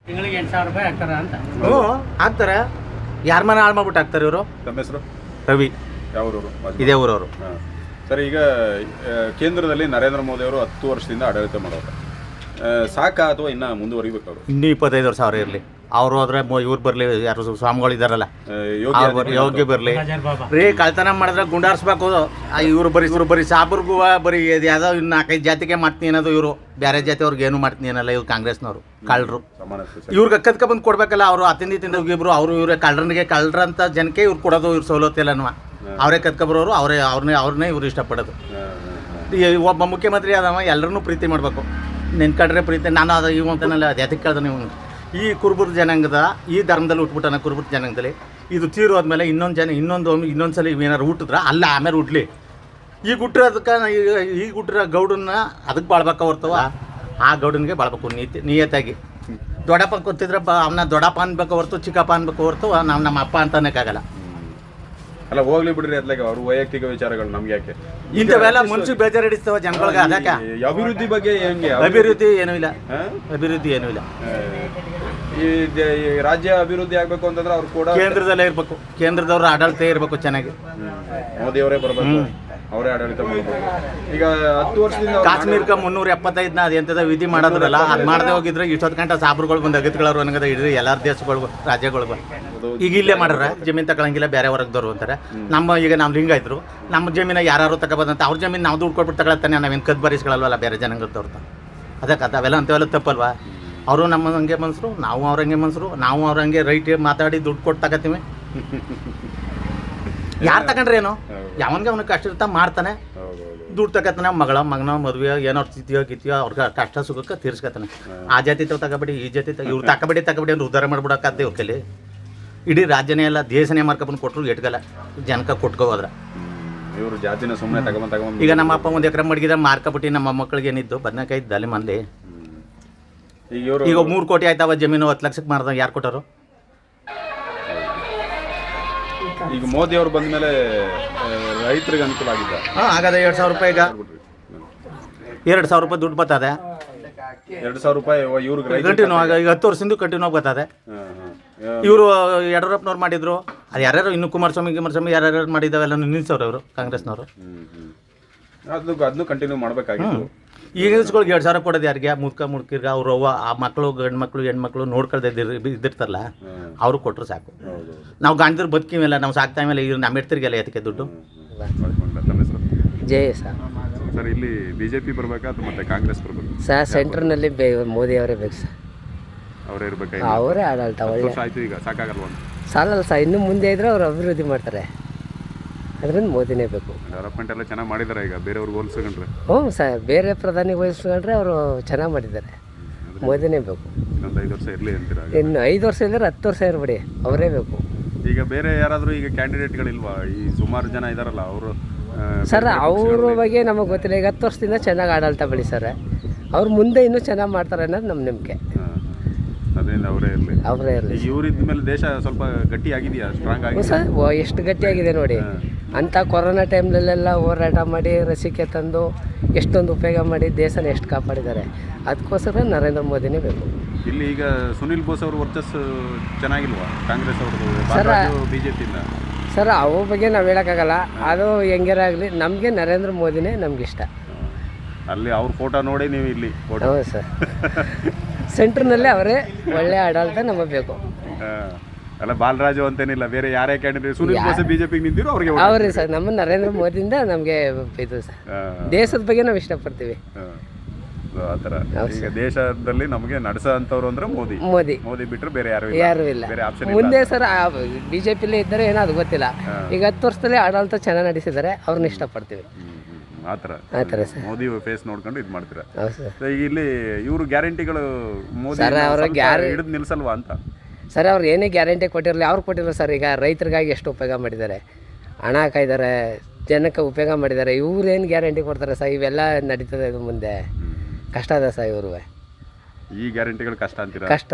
ತಿಂಗಳಿಗೆ 8,000 ರೂಪಾಯಿ ಹಾಕ್ತಾರ ಅಂತ. ಹ್ಞೂ ಹಾಕ್ತಾರೆ. ಯಾರ ಮನೆ ಹಾಳು ಮಾಡ್ಬಿಟ್ಟು ಹಾಕ್ತಾರೆ ಇವರು. ತಮ್ಮ ಹೆಸರು? ರವಿ. ಯಾವೂರವರು? ಇದೇ ಊರವರು. ಸರ್, ಈಗ ಕೇಂದ್ರದಲ್ಲಿ ನರೇಂದ್ರ ಮೋದಿ ಅವರು 10 ವರ್ಷದಿಂದ ಆಡಳಿತ ಮಾಡೋರು. ಸಾಕಾ ಅಥವಾ ಇನ್ನ ಮುಂದುವರಿಬೇಕು? ಅವರು ಇನ್ನೂ 25 ವರ್ಷ ಅವ್ರು ಇರಲಿ. ಅವ್ರು ಹೋದ್ರೆ ಇವ್ರು ಬರಲಿ, ಯಾರು ಸ್ವಾಮಿಗಳು ಇದ್ದಾರಲ್ಲ ಯೋಗ್ಯ ಬರಲಿ ರೀ. ಕಳ್ತನ ಮಾಡಿದ್ರೆ ಗುಂಡಾರಿಸ್ಬೇಕು. ಇವ್ರು ಬರೀ ಸಾಬ್ರಿಗೂ ಬರೀ ಯಾವುದೋ ಇನ್ನು 4-5 ಜಾತಿಗೆ ಮಾಡ್ತೀನಿ ಅನ್ನೋದು. ಇವರು ಬೇರೆ ಜಾತಿ ಅವ್ರಿಗೆ ಏನು ಮಾಡ್ತೀನಿ ಅನ್ನಲ್ಲ. ಇವ್ರು ಕಾಂಗ್ರೆಸ್ನವರು ಕಳ್ಳರು. ಇವ್ರಿಗೆ ಕತ್ಕ ಬಂದು ಕೊಡ್ಬೇಕಲ್ಲ. ಅವರು ಅತ್ತಿಂದ ಇಬ್ರು ಅವರು ಇವ್ರೆ ಕಳ್ಳರಂತ ಜನಕ್ಕೆ ಇವ್ರು ಕೊಡೋದು. ಇವ್ರು ಸವಲತ್ತಿಲ್ಲನ್ವ ಅವರೇ ಕತ್ಕೊಬರೋರು. ಅವ್ರನ್ನೇ ಇವ್ರು ಇಷ್ಟಪಡೋದು. ಒಬ್ಬ ಮುಖ್ಯಮಂತ್ರಿ ಆದವ ಎಲ್ಲರನ್ನೂ ಪ್ರೀತಿ ಮಾಡಬೇಕು. ನೆನ್ಕಂಡ್ರೆ ಪ್ರೀತಿ. ನಾನು ಅದು ಇವಂತನಲ್ಲ ಜಾತಿಗೆ ಕೇಳ್ದೆ. ನೀವು ಈ ಕುರುಬರ ಜನಾಂಗದ ಈ ಧರ್ಮದಲ್ಲಿ ಹುಟ್ಬಿಟ್ಟಾನ. ಕುರುಬರ ಜನಾಂಗದಲ್ಲಿ ಇದು ತೀರೋದ್ಮೇಲೆ ಇನ್ನೊಂದು ಸಲ ಏನಾರು ಹುಟ್ಟಿದ್ರೆ ಅಲ್ಲ ಆಮೇಲೆ ಹುಟ್ಲಿ. ಈಗ ಹುಟ್ಟಿರೋದಕ್ಕೆ ಈಗ ಹುಟ್ಟಿರೋ ಗೌಡನ್ನ ಅದಕ್ಕೆ ಬಾಳ್ಬೇಕು ಹೊರ್ತವ. ಆ ಗೌಡನಿಗೆ ಬಾಳ್ಬೇಕು ನಿಯತ್ತಾಗಿ. ದೊಡ್ಡಪ್ಪ ಗೊತ್ತಿದ್ರೆ ಅವನ್ನ ದೊಡ್ಡಪ್ಪ ಅನ್ಬೇಕು ಹೊರ್ತು ಚಿಕ್ಕಪ್ಪ ಅನ್ಬೇಕು ಹೊರ್ತು ನಮ್ಮ ಅಪ್ಪ ಅಂತನಕ್ಕಾಗಲ್ಲ. ಅಲ್ಲ, ಹೋಗ್ಲಿ ಬಿಡ್ರಿ. ಅದ್ಲಾಗ ಅವ್ರ ವೈಯಕ್ತಿಕ ವಿಚಾರಗಳು ನಮ್ಗೆ ಯಾಕೆ? ಇಂಥವೆಲ್ಲ ಮನ್ಸಿಗೆ ಬೇಜಾರು ಹಿಡಿಸ್ತವ ಜನಗಳಿಗೆ. ಅದಕ್ಕೆ ಅಭಿವೃದ್ಧಿ ಬಗ್ಗೆ ಹೆಂಗೆ? ಅಭಿವೃದ್ಧಿ ಏನೂ ಇಲ್ಲ. ಈ ರಾಜ್ಯ ಅಭಿವೃದ್ಧಿ ಆಗ್ಬೇಕು ಅಂತಂದ್ರೆ ಅವ್ರು ಕೂಡ ಕೇಂದ್ರದಲ್ಲೇ ಇರ್ಬೇಕು. ಕೇಂದ್ರದವ್ರ ಆಡಳಿತ ಇರ್ಬೇಕು ಚೆನ್ನಾಗಿ. ಮೋದಿ ಅವರೇ ಬರ್ಬೇಕು, ಅವರೇ ಆಡಳಿತ ಮಾಡಬೇಕು. ಈಗ 10 ವರ್ಷದಿಂದ ಕಾಶ್ಮೀರಕ್ಕೆ 375 ಅದೆಂತದ ವಿಧಿ ಮಾಡೋದ್ರಲ್ಲ, ಅದು ಮಾಡದೆ ಹೋಗಿದ್ರೆ ಇಷ್ಟೊತ್ತು ಗಂಟೆ ಸಾಬ್ರುಗಳು ಬಂದು ಅಗತ್ಯಗಳವ್ರು ಅನ್ನೋದ ಹಿಡಿದ್ರೆ ಎಲ್ಲಾರ ದೇಶಗಳು ರಾಜ್ಯಗಳು ಈಗ ಇಲ್ಲೇ ಮಾಡ್ರೆ ಜಮೀನು ತಗೊಳಂಗಿಲ್ಲ, ಬೇರೆ ಹೊರಗದವ್ರು ಅಂತಾರೆ. ಈಗ ನಾವು ಲಿಂಗಾಯಿದ್ರು ನಮ್ಮ ಜಮೀನ ಯಾರು ತಗೊಬಂದಂತ ಅವ್ರ ಜಮೀನು ನಾವು ದುಡ್ಡು ಕೊಟ್ಬಿಟ್ಟು ತಗೊಳ್ತಾನೆ. ನಾವೇನು ಕದ್ ಬರಿಸ್ಗಳಲ್ವಲ್ಲ ಬೇರೆ ಜನಾಂಗದವ್ರದ್ದು. ಅದಕ್ಕೆ ಅವೆಲ್ಲ ಅಂಥವೆಲ್ಲ ತಪ್ಪಲ್ವಾ? ಅವರು ನಮ್ಮ ಹಂಗೆ ಮನ್ಸರು, ನಾವು ಅವ್ರಂಗೆ ಮನ್ಸರು. ನಾವು ಅವ್ರಂಗೆ ರೈಟ್ ಮಾತಾಡಿ ದುಡ್ಡು ಕೊಟ್ಟು ತಗೋತೀವಿ. ಯಾರು ತಗೊಂಡ್ರೆ ಏನು? ಯಾವನ್ಗೆ ಅವನಿಗೆ ಕಷ್ಟ ಇರ್ತಾ ಮಾಡ್ತಾನೆ, ದುಡ್ಡು ತಗೋತಾನೆ. ಮಗನ ಮದುವೆ ಏನೋ ಗಿತ್ತಿಯೋ ಅವ್ರಿಗೆ ಕಷ್ಟ ಸುಖಕ್ಕೆ ತೀರ್ಸ್ಕೊತಾನೆ. ಆ ಜಾತಿ ತಗೋಬೇಡಿ, ಈ ಜಾತಿ ಇವ್ರು ತಗೋಬೇಡಿ ಅಂದ್ರೆ ಉದ್ಧಾರ ಮಾಡ್ಬಿಡೋಕ್ಕಾದ್ದೆ ಇವ್ರ ಕೈಲಿ. ಇಡೀ ರಾಜ್ಯನೇ ಎಲ್ಲ ದೇಶನೇ ಮಾರ್ಕೊಬಂದು ಕೊಟ್ಟರು ಎಟ್ಗಲ್ಲ ಜನಕ್ಕೆ ಕೊಟ್ಕೋದ್ರ. ಇವರು ಜಾತಿನ ಸುಮ್ಮನೆ ತಗೊಂಡ್ ಈಗ ನಮ್ಮ ಅಪ್ಪ 1 ಎಕರೆ ಮಡಗಿದ್ರೆ ಮಾರ್ಕೊಬಿಟ್ಟು ನಮ್ಮ ಮೊಮ್ಮಕ್ಕಳಿಗೆ ಏನಿದ್ದು ಬದನೆಕಾಯಿ ದಾಲಿ ಮಂದಿ. ಈಗ 3 ಕೋಟಿ ಆಯ್ತಾವ ಜಮೀನು 10 ಲಕ್ಷಕ್ಕೆ ಮಾರ್ದಾಗ ಯಾರು ಕೊಟ್ಟರು? ಈಗ ಮೋದಿ ಅವರು ಬಂದ್ಮೇಲೆ ರೈತರಿಗೆ ಅನುಕೂಲ ಆಗಿದೆ. ಆಗದ 2,000 ರೂಪಾಯಿ. ಈಗ 2,000 ರೂಪಾಯಿ ದುಡ್ಡು ಬರ್ತದೆ. 2,000 ರೂಪಾಯಿ ಇವ್ರಿಗೆ ಕಂಟಿನ್ಯೂ ಆಗ ಈಗ 10 ವರ್ಷದಿಂದ ಕಂಟಿನ್ಯೂ ಆಗಿ ಬರ್ತದೆ. ಇವರು ಯಡಿಯೂರಪ್ಪನವ್ರು ಮಾಡಿದ್ರು. ಅದು ಯಾರ್ಯಾರು ಇನ್ನು ಕುಮಾರಸ್ವಾಮಿ ಯಾರ್ಯಾರು ಮಾಡಿದಾವೆಲ್ಲ ನಿಲ್ಲಿಸೋರು ಅವರು ಕಾಂಗ್ರೆಸ್ನವರು. ಅದನ್ನು ಕಂಟಿನ್ಯೂ ಮಾಡಬೇಕಾಗಿತ್ತು. ಈಗ ಇಸ್ಗಳಿಗೆ 2,000 ಕೊಡೋದು ಯಾರಿಗೆ? ಮುಡ್ಕಿರ್ಗ ಅವ್ರು ಆ ಮಕ್ಕಳು ಗಂಡು ಮಕ್ಕಳು ಹೆಣ್ಮಕ್ಳು ನೋಡ್ಕೊಳ್ದೆ ಇದ್ದಿರ್ತಾರಲ್ಲ, ಅವರು ಕೊಟ್ಟರು ಸಾಕು. ನಾವು ಗಾಂಧಿದ್ರು ಬದುಕಿವೆಲ್ಲ, ನಾವು ಸಾಕ್ತಾ ಮೇಲೆ ನಮ್ಮ ಇಡ್ತಿರ್ಗೆಲ್ಲ ಎದಕ್ಕೆ ದುಡ್ಡು. ಜಯ ಸರ್. ಸರ್, ಇಲ್ಲಿ ಬಿಜೆಪಿ ಬರ್ಬೇಕಾ ಅಥವಾ ಮತ್ತೆ ಕಾಂಗ್ರೆಸ್ ಬರ್ಬೇಕು? ಸರ್, ಸೆಂಟ್ರ್ನಲ್ಲಿ ಮೋದಿ ಅವರೇ ಬೇಕು ಸರ್. ಅವರೇ ಇರ್ಬೇಕು. ಅವರೇ ಆಡಳಿತ ಒಳ್ಳೆ ಆಯ್ತು. ಈಗ ಸಾಕಾಗಲ್ವ? ಸಾಲಲ್ಲ ಸರ್, ಇನ್ನು ಮುಂದೆ ಇದ್ರೆ ಅವ್ರು ಅಭಿವೃದ್ಧಿ ಮಾಡ್ತಾರೆ. ಅದರಿಂದ ಮೋದಿನೇ ಬೇಕು. ಡೆವಲಪ್ಮೆಂಟ್ ಎಲ್ಲ ಚೆನ್ನಾಗಿ ಮಾಡಿದ್ದಾರೆ. ಈಗ ಬೇರೆಯವ್ರಿಗೆ ಹೋಲಿಸ್ಕೊಂಡ್ರೆ ಹ್ಞೂ ಸರ್, ಬೇರೆ ಪ್ರಧಾನಿಗೆ ಹೋಲಿಸ್ಕೊಂಡ್ರೆ ಅವರು ಚೆನ್ನಾಗಿ ಮಾಡಿದ್ದಾರೆ. ಮೋದಿನೇ ಬೇಕು. ಇನ್ನೊಂದು 5 ವರ್ಷ ಇರಲಿ ಅಂತೀರಾ? ಇನ್ನು 5 ವರ್ಷ ಇದ್ದರೆ 10 ವರ್ಷ ಇರಬೇಡಿ, ಅವರೇ ಬೇಕು. ಈಗ ಬೇರೆ ಯಾರಾದರೂ ಈಗ ಕ್ಯಾಂಡಿಡೇಟ್ಗಳಿಲ್ವಾ? ಈ ಸುಮಾರು ಜನ ಇದಾರಲ್ಲ ಅವರು. ಸರ್, ಅವ್ರ ಬಗ್ಗೆ ನಮಗೆ ಗೊತ್ತಿಲ್ಲ. ಈಗ 10 ವರ್ಷದಿಂದ ಚೆನ್ನಾಗಿ ಆಡಳಿತ ಬೆಳೆಸಾರೆ. ಅವ್ರು ಮುಂದೆ ಇನ್ನೂ ಚೆನ್ನಾಗಿ ಮಾಡ್ತಾರೆ ಅನ್ನೋದು ನಮ್ಮ ನಂಬಿಕೆ. ಅದರಿಂದ ಅವರೇ ಇರಲಿ. ಇವರಿದ್ದ ಮೇಲೆ ದೇಶ ಸ್ವಲ್ಪ ಗಟ್ಟಿ ಆಗಿದೆಯಾ? ಸ್ಟ್ರಾಂಗ್ ಆಗಿದೆ ಸರ್. ಎಷ್ಟು ಗಟ್ಟಿಯಾಗಿದೆ ನೋಡಿ. ಅಂಥ ಕೊರೋನಾ ಟೈಮ್ನಲ್ಲೆಲ್ಲ ಹೋರಾಟ ಮಾಡಿ ಲಸಿಕೆ ತಂದು ಎಷ್ಟೊಂದು ಉಪಯೋಗ ಮಾಡಿ ದೇಶನ ಎಷ್ಟು ಕಾಪಾಡಿದ್ದಾರೆ. ಅದಕ್ಕೋಸ್ಕರ ನರೇಂದ್ರ ಮೋದಿನೇ ಬೇಕು. ಇಲ್ಲಿ ಈಗ ಸುನಿಲ್ ಬೋಸ್ ಅವ್ರ ವರ್ಚಸ್ಸು ಚೆನ್ನಾಗಿಲ್ವಾ ಕಾಂಗ್ರೆಸ್ ಅವ್ರದ್ದು ಸರ್? ಬಿಜೆಪಿಯಿಂದ ಸರ್, ಅವ್ರ ಬಗ್ಗೆ ನಾವು ಹೇಳೋಕ್ಕಾಗಲ್ಲ. ಅದು ಹೆಂಗಾರಾಗಲಿ ನಮಗೆ ನರೇಂದ್ರ ಮೋದಿನೇ ನಮ್ಗೆ ಇಷ್ಟ. ಅಲ್ಲಿ ಅವ್ರ ಫೋಟೋ ನೋಡಿ ನೀವು ಇಲ್ಲಿ ಹೌದು ಸರ್. ಸೆಂಟ್ರ್ನಲ್ಲೇ ಅವರೇ ಒಳ್ಳೆ ಆಡಳಿತ ನಮಗೆ ಬೇಕು. ಅಲ್ಲ, ಬಾಲರಾಜು ಅಂತೇನಿಲ್ಲ, ಬೇರೆ ಯಾರೇ ಕ್ಯಾಂಡಿಡೇಟ್ ಸುನಿಲ್ ಬೋಸ್ ಬಿಜೆಪಿಗೆ ನಿಂತಿರೋ ಅವ್ರಿಗೆ ಅವ್ರಿ ಸರ್. ನಮ್ಮ ನರೇಂದ್ರ ಮೋದಿಯಿಂದ ನಮಗೆ ಇದು ಸರ್. ದೇಶದ ಬಗ್ಗೆ ನಾವು ಇಷ್ಟಪಡ್ತೀವಿ. ಆ ಥರ ಈಗ ದೇಶದಲ್ಲಿ ನಮಗೆ ನಡೆಸೋಂಥವ್ರು ಅಂದ್ರೆ ಮೋದಿ ಬಿಟ್ಟರೆ ಬೇರೆ ಯಾರು ಇಲ್ಲ. ಬೇರೆ ಆಪ್ಷನ್ ಮುಂದೆ ಸರ್ ಬಿಜೆಪಿಲಿ ಇದ್ದಾರೆ ಏನೋ ಅದು ಗೊತ್ತಿಲ್ಲ. ಈಗ 10 ವರ್ಷದಲ್ಲಿ ಆಡಳಿತ ಚೆನ್ನಾಗಿ ನಡೆಸಿದ್ದಾರೆ, ಅವ್ರನ್ನ ಇಷ್ಟಪಡ್ತೀವಿ. ಆ ಥರ ಸರ್. ಮೋದಿ ಫೇಸ್ ನೋಡ್ಕೊಂಡು ಇದು ಮಾಡ್ತೀರಾ? ಈಗ ಇಲ್ಲಿ ಇವರು ಗ್ಯಾರಂಟಿಗಳು ಮೋದಿ ಹಿಡಿದು ನಿಲ್ಸಲ್ವಾ ಅಂತ? ಸರ್, ಅವ್ರು ಏನೇ ಗ್ಯಾರಂಟಿ ಕೊಟ್ಟಿರಲಿ, ಅವ್ರು ಕೊಟ್ಟಿರಲ್ಲ ಸರ್. ಈಗ ರೈತರಿಗಾಗಿ ಎಷ್ಟು ಉಪಯೋಗ ಮಾಡಿದ್ದಾರೆ, ಹಣ ಹಾಕಿದ್ದಾರೆ, ಜನಕ್ಕೆ ಉಪಯೋಗ ಮಾಡಿದ್ದಾರೆ. ಇವ್ರೇನು ಗ್ಯಾರಂಟಿ ಕೊಡ್ತಾರೆ ಸರ್? ಇವೆಲ್ಲ ನಡೀತದೆ. ಇದು ಮುಂದೆ ಕಷ್ಟ ಅದ ಸರ್ ಇವರು. ಈ ಗ್ಯಾರಂಟಿಗಳು ಕಷ್ಟ ಅಂತೀರಾ? ಕಷ್ಟ.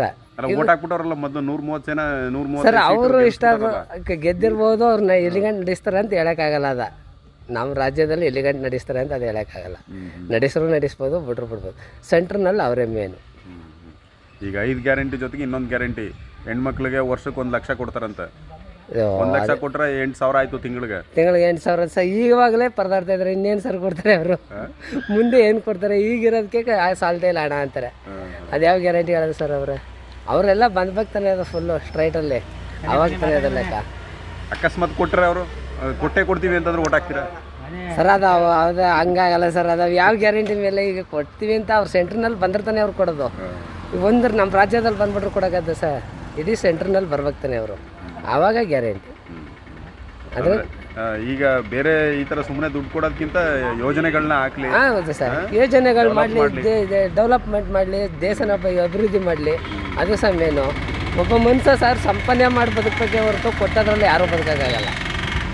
ಓಟ್ ಹಾಕ್ಬಿಟ್ಟವ್ರಲ್ಲ ಮೊದಲು 130 ಜನ 130 ಸರ್. ಅವರು ಇಷ್ಟ ಗೆದ್ದಿರ್ಬೋದು, ಅವ್ರನ್ನ ಎಲ್ಲಿಗಂಟು ನಡೆಸ್ತಾರೆ ಅಂತ ಹೇಳೋಕ್ಕಾಗಲ್ಲ. ಅದ ನಮ್ಮ ರಾಜ್ಯದಲ್ಲಿ ಎಲ್ಲಿಗಂಟು ನಡೆಸ್ತಾರೆ ಅಂತ ಅದು ಹೇಳೋಕ್ಕಾಗಲ್ಲ. ನಡೆಸ್ಬೋದು, ಬಿಡ್ಬೋದು. ಸೆಂಟ್ರ್ನಲ್ಲಿ ಅವರೇ ಮೇನು. ಈಗ 5 ಗ್ಯಾರಂಟಿ ಜೊತೆಗೆ ಇನ್ನೊಂದು ಗ್ಯಾರಂಟಿ, ಹೆಣ್ಮಕ್ಳಿಗೆ ವರ್ಷಕ್ಕೆ 1 ಲಕ್ಷ ಕೊಡ್ತಾರಂತೆ. 1 ಲಕ್ಷ ಕೊಟ್ರೆ 8,000 ಆಯ್ತು ತಿಂಗಳಿಗೆ 8,000 ಸರ್. ಈವಾಗಲೇ ಪರದಾಡ್ತಾ ಇದ್ದಾರೆ, ಇನ್ನೇನು ಸರ್ ಕೊಡ್ತಾರೆ ಅವರು, ಮುಂದೆ ಏನು ಕೊಡ್ತಾರೆ? ಈಗಿರೋದಕ್ಕೆ ಸಾಲ್ತಾ ಇಲ್ಲ ಹಣ ಅಂತಾರೆ. ಅದು ಯಾವ ಗ್ಯಾರಂಟಿ ಹೇಳೋದು ಸರ್ ಅವರು? ಅವರೆಲ್ಲ ಬಂದ್ಬೇಕು ತಾನೆ, ಅದು ಫುಲ್ಲು ಸ್ಟ್ರೈಟಲ್ಲಿ ಅವಾಗ ತಾನೆ ಅದು ಲೆಕ್ಕ. ಅಕಸ್ಮಾತ್ ಕೊಟ್ಟರೆ ಅವರು ಕೊಟ್ಟೇ ಕೊಡ್ತೀವಿ ಅಂತಂದ್ರೆ ಓಟ್ ಹಾಕ್ತೀರಾ ಸರ್? ಅದು ಹಂಗಾಗಲ್ಲ ಸರ್. ಅದು ಯಾವ ಗ್ಯಾರಂಟಿ ಮೇಲೆ ಈಗ ಕೊಡ್ತೀವಿ ಅಂತ ಅವ್ರು ಸೆಂಟ್ರ್ನಲ್ಲಿ ಬಂದಿರ್ತಾನೆ ಅವ್ರು ಕೊಡೋದು. ಒಂದು ನಮ್ಮ ರಾಜ್ಯದಲ್ಲಿ ಬಂದ್ಬಿಟ್ರು ಕೊಡೋಕ್ಕದ್ದು ಸರ್, ಇಡೀ ಸೆಂಟ್ರ್ನಲ್ಲಿ ಬರ್ಬೇಕು ತಾನೆ ಅವರು, ಆವಾಗ ಗ್ಯಾರಂಟಿ. ಆದರೆ ಈಗ ಬೇರೆ ಈ ಥರ ಸುಮ್ಮನೆ ದುಡ್ಡು ಕೊಡೋದಕ್ಕಿಂತ ಯೋಜನೆಗಳನ್ನ ಹಾಕ್ಲಿ. ಹೌದು ಸರ್, ಯೋಜನೆಗಳು ಮಾಡಲಿ, ಡೆವಲಪ್ಮೆಂಟ್ ಮಾಡಲಿ, ದೇಶನ ಅಭಿವೃದ್ಧಿ ಮಾಡಲಿ, ಅದು ಸಹ ಮೇನು. ಒಬ್ಬ ಮನುಷ್ಯ ಸರ್ ಸಂಪಾದನೆ ಮಾಡಿ ಬದುಕಬೇಕೆ ಹೊರತು ಕೊಟ್ಟದ್ರಲ್ಲಿ ಯಾರೂ ಬದುಕೋಕ್ಕಾಗಲ್ಲ.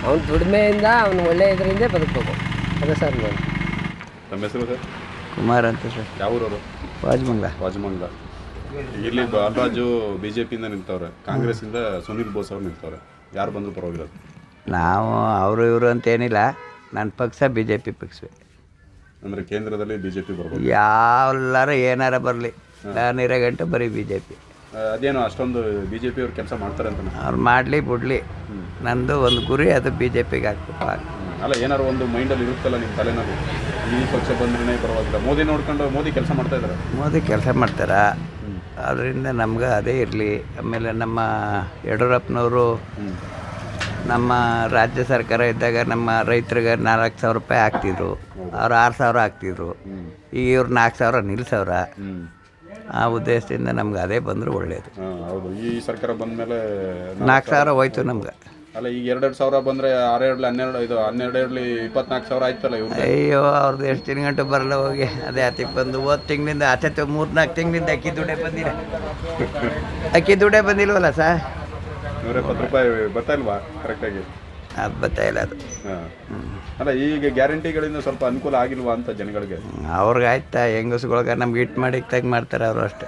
ಅವ್ನ ದುಡಿಮೆಯಿಂದ ಅವ್ನು ಒಳ್ಳೆಯ ಇದರಿಂದ ಬದುಕಬೇಕು, ಅದು ಸರ್ ಮೇನು. ನಮ್ಮ ಹೆಸರು ಸರ್? ಕುಮಾರ್ ಅಂತ ಸರ್. ಯಾವ ಊರವರು? ರಾಜಮಂಗ್ಲ. ಇಲ್ಲಿ ಬಾಲರಾಜು BJಪಿಯಿಂದ ನಿಲ್ತವ್ರೆ, ಕಾಂಗ್ರೆಸ್ಸಿಂದ ಸುನೀಲ್ ಬೋಸ್ ಅವ್ರು ನಿಲ್ತವ್ರೆ. ಯಾರು ಬಂದರೂ ಪರವಾಗಿಲ್ಲ? ನಾವು ಅವರು ಇವರು ಅಂತ ಏನಿಲ್ಲ, ನನ್ನ ಪಕ್ಷ BJP ಪಕ್ಷವೇ. ಅಂದರೆ ಕೇಂದ್ರದಲ್ಲಿ BJP ಬರ್ಬೋದು? ಯಾವ್ಲಾರ ಏನಾರ ಬರಲಿ, ನಾನಿರೋ ಗಂಟೆ ಬರೀ BJP. ಅದೇನೋ ಅಷ್ಟೊಂದು BJP ಅವ್ರು ಕೆಲಸ ಮಾಡ್ತಾರೆ ಅಂತ? ಅವ್ರು ಮಾಡಲಿ ಬಿಡಲಿ, ನಂದು ಒಂದು ಗುರಿ, ಅದು BJಪಿಗೆ ಹಾಕ್ಬೇಕು. ಅಲ್ಲ, ಏನಾರು ಒಂದು ಮೈಂಡಲ್ಲಿ ಇರುತ್ತಲ್ಲ ನಿಮ್ಮ ತಲೆನಲ್ಲಿ, ಈ ಪಕ್ಷ ಬಂದ್ರೇ ಪರವಾಗಿಲ್ಲ. ಮೋದಿ ನೋಡ್ಕೊಂಡು ಮೋದಿ ಕೆಲಸ ಮಾಡ್ತಾ ಇದ್ದಾರೆ. ಮೋದಿ ಕೆಲಸ ಮಾಡ್ತಾರೆ, ಅದರಿಂದ ನಮ್ಗೆ ಅದೇ ಇರಲಿ. ಆಮೇಲೆ ನಮ್ಮ ಯಡಿಯೂರಪ್ಪನವರು ನಮ್ಮ ರಾಜ್ಯ ಸರ್ಕಾರ ಇದ್ದಾಗ ನಮ್ಮ ರೈತರಿಗೆ 4,000 ರೂಪಾಯಿ ಹಾಕ್ತಿದ್ರು, ಅವ್ರು 6,000 ಹಾಕ್ತಿದ್ರು. ಈಗ ಇವ್ರು 4,000 ನಿಲ್ಸವ್ರ. ಆ ಉದ್ದೇಶದಿಂದ ನಮ್ಗೆ ಅದೇ ಬಂದರೆ ಒಳ್ಳೆಯದು. ಹೌದು, ಈ ಸರ್ಕಾರ ಬಂದ ಮೇಲೆ 4,000 ಹೋಯ್ತು ನಮ್ಗೆ. ಅಲ್ಲ, ಈಗ 2,000 ಬಂದರೆ 12 24,000 ಆಯ್ತಲ್ಲ ಇವ್ರು. ಅಯ್ಯೋ, ಅವ್ರದ್ದು ಎಷ್ಟು ದಿನ ಗಂಟೆ ಬರಲ್ಲ ಹೋಗಿ. ಅದೇ ಆತಿಗೆ ಬಂದು ಹೋದ ತಿಂಗಳಿಂದ 3-4 ತಿಂಗಳಿಂದ ಅಕ್ಕಿ ದುಡ್ಡೇ ಬಂದಿಲ್ಲ. ಅಕ್ಕಿ ದುಡ್ಡೇ ಬಂದಿಲ್ವಲ್ಲ ಸರ್? 170 ರೂಪಾಯಿ ಬರ್ತಾ ಇಲ್ವಾ ಕರೆಕ್ಟಾಗಿ? ಅದು ಬರ್ತಾಯಿಲ್ಲ ಅದು. ಅಲ್ಲ, ಈಗ ಗ್ಯಾರಂಟಿಗಳಿಂದ ಸ್ವಲ್ಪ ಅನುಕೂಲ ಆಗಿಲ್ವಾ ಅಂತ ಜನಗಳಿಗೆ? ಅವ್ರಿಗೆ ಆಯ್ತಾ, ಹೆಂಗಸ್ಗಳ್ಗೆ ನಮ್ಗೆ ಹಿಟ್ ಮಾಡಿ ತೆಗೆ ಮಾಡ್ತಾರೆ ಅವರು ಅಷ್ಟೇ.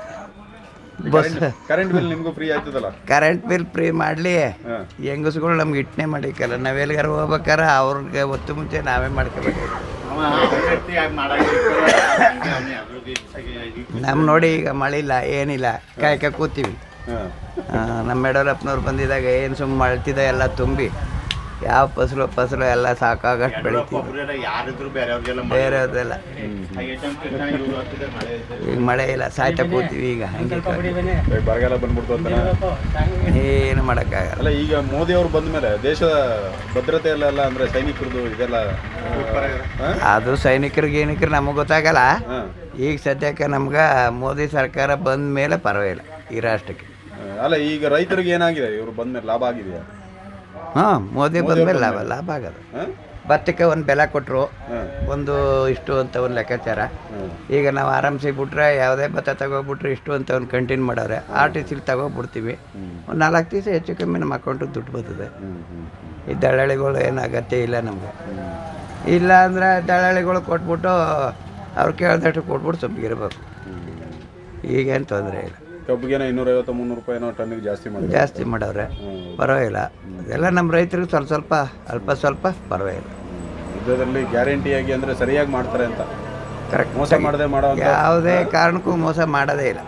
ಬಸ್ ಕರೆಂಟ್ ಬಿಲ್ ನಿಮಗೂ ಫ್ರೀ ಆಯ್ತದಲ್ಲ? ಕರೆಂಟ್ ಬಿಲ್ ಫ್ರೀ ಮಾಡಲಿ, ಹೆಂಗಸ್ಗಳು ನಮ್ಗೆ ಹಿಟ್ನೇ ಮಾಡಿಕಲ್ಲ. ನಾವು ಎಲ್ಲಿಗಾರ ಹೋಗ್ಬೇಕಾರ ಅವ್ರಿಗೆ ಹೊತ್ತು ಮುಂಚೆ ನಾವೇ ಮಾಡ್ಕೋಬೇಕು. ನಮ್ಮ ನೋಡಿ ಈಗ ಮಳೆ ಇಲ್ಲ, ಏನಿಲ್ಲ, ಕಾಯ್ಕ ಕೂತೀವಿ. ನಮ್ಮ ಯಡಿಯೂರಪ್ಪನವ್ರು ಬಂದಿದ್ದಾಗ ಏನು ಸುಮ್ಮನೆ ಮಳ್ತಿದ್ದ ಎಲ್ಲ ತುಂಬಿ ಯಾವ ಫಸಲು ಎಲ್ಲ ಸಾಕಾಗಷ್ಟು ಬೆಳಿತೀವಿ. ಬೇರೆಯವ್ರದೆಲ್ಲ ಈಗ ಮಳೆ ಇಲ್ಲ, ಸಾಯ್ತಾ ಕೂತೀವಿ. ಈಗ ಹಂಗೆ ಬರಗಾಲ ಬಂದ್ಬಿಡ್ತು ಅಂತ ಏನು ಮಾಡೋಕ್ಕಾಗಲ್ಲ. ಅಲ್ಲ, ಈಗ ಮೋದಿ ಅವರು ಬಂದ ಮೇಲೆ ದೇಶ ಭದ್ರತೆಯಲ್ಲೆಲ್ಲ ಅಂದರೆ ಸೈನಿಕರದು ಇದೆಲ್ಲ, ಅದು ಸೈನಿಕರಿಗೆ ನಮಗೆ ಗೊತ್ತಾಗಲ್ಲ. ಈಗ ಸದ್ಯಕ್ಕೆ ನಮ್ಗೆ ಮೋದಿ ಸರ್ಕಾರ ಬಂದ ಮೇಲೆ ಪರವಾಗಿಲ್ಲ ಈ ರಾಷ್ಟ್ರಕ್ಕೆ. ಅಲ್ಲ, ಈಗ ರೈತರಿಗೆ ಏನಾಗಿದೆ ಇವರು ಬಂದ ಮೇಲೆ ಲಾಭ ಆಗಿದೆಯಾ? ಹಾಂ, ಮೋದಿ ಬಂದಮೇಲೆ ಲಾಭ ಆಗೋದು. ಭತ್ತಕ್ಕೆ ಒಂದು ಬೆಲೆ ಕೊಟ್ಟರು, ಒಂದು ಇಷ್ಟು ಅಂತ ಒಂದು ಲೆಕ್ಕಾಚಾರ. ಈಗ ನಾವು ಆರಾಮ್ಸಿ ಬಿಟ್ರೆ ಯಾವುದೇ ಭತ್ತ ತಗೋಬಿಟ್ರೆ ಇಷ್ಟು ಅಂತ ಒಂದು ಕಂಟಿನ್ಯೂ ಮಾಡವ್ರೆ. RTCಲಿ ತಗೋಬಿಡ್ತೀವಿ, ಒಂದು 4 ದಿವಸ ಹೆಚ್ಚು ಕಮ್ಮಿ ನಮ್ಮ ಅಕೌಂಟಿಗೆ ದುಡ್ಡು ಬರ್ತದೆ. ಈ ದಳ್ಳಾಳಿಗಳು ಏನು ಅಗತ್ಯ ಇಲ್ಲ ನಮಗೆ. ಇಲ್ಲ ಅಂದರೆ ದಳ್ಳಾಳಿಗಳು ಕೊಟ್ಬಿಟ್ಟು ಅವ್ರು ಕೇಳಿದಷ್ಟು ಕೊಟ್ಬಿಟ್ಟು ಸೊಪ್ಪಿಗಿರ್ಬೇಕು. ಈಗೇನು ತೊಂದರೆ ಇಲ್ಲ. ಕಬ್ಬಿಗೆನ 250-300 ರೂಪಾಯಿನೋ ಟನ್ನಿಗೆ ಜಾಸ್ತಿ ಮಾಡವ್ರೆ, ಪರವಾಗಿಲ್ಲ. ಅದೆಲ್ಲ ನಮ್ಮ ರೈತರಿಗೆ ಸ್ವಲ್ಪ ಅಲ್ಪ ಪರವಾಗಿಲ್ಲ. ಯುದ್ಧದಲ್ಲಿ ಗ್ಯಾರಂಟಿಯಾಗಿ ಅಂದರೆ ಸರಿಯಾಗಿ ಮಾಡ್ತಾರೆ ಅಂತ, ಕರೆಕ್ಟ್ ಮೋಸ ಮಾಡದೆ ಮಾಡೋ ಯಾವುದೇ ಕಾರಣಕ್ಕೂ ಮೋಸ ಮಾಡೋದೇ ಇಲ್ಲ.